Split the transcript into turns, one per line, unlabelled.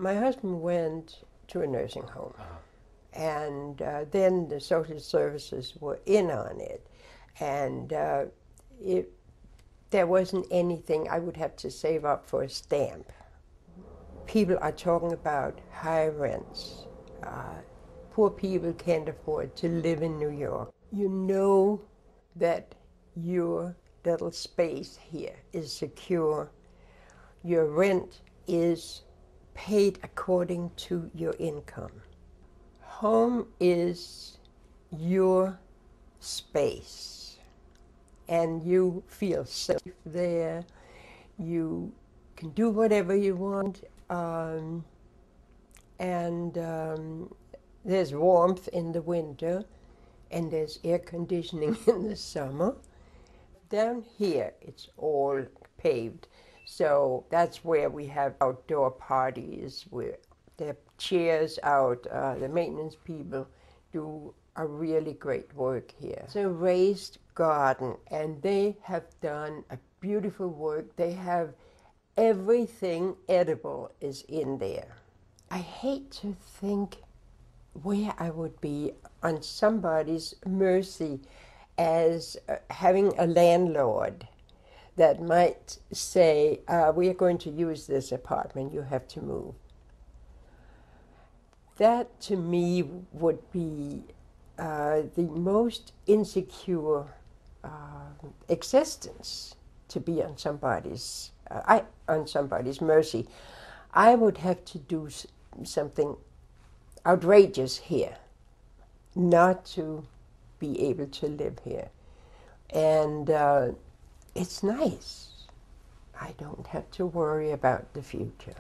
My husband went to a nursing home, and then the social services were in on it, and there wasn't anything I would have to save up for a stamp. People are talking about high rents. Poor people can't afford to live in New York. You know that your little space here is secure. Your rent is paid according to your income. Home is your space, and you feel safe there. You can do whatever you want, and there's warmth in the winter, and there's air conditioning in the summer. Down here, it's all paved, so that's where we have outdoor parties, where there are chairs out. The maintenance people do a really great work here. It's a raised garden, and they have done a beautiful work. They have everything edible is in there. I hate to think where I would be on somebody's mercy as having a landlord that might say, we are going to use this apartment, you have to move. That to me would be the most insecure existence, to be on somebody's mercy. I would have to do something outrageous here not to be able to live here. And it's nice. I don't have to worry about the future.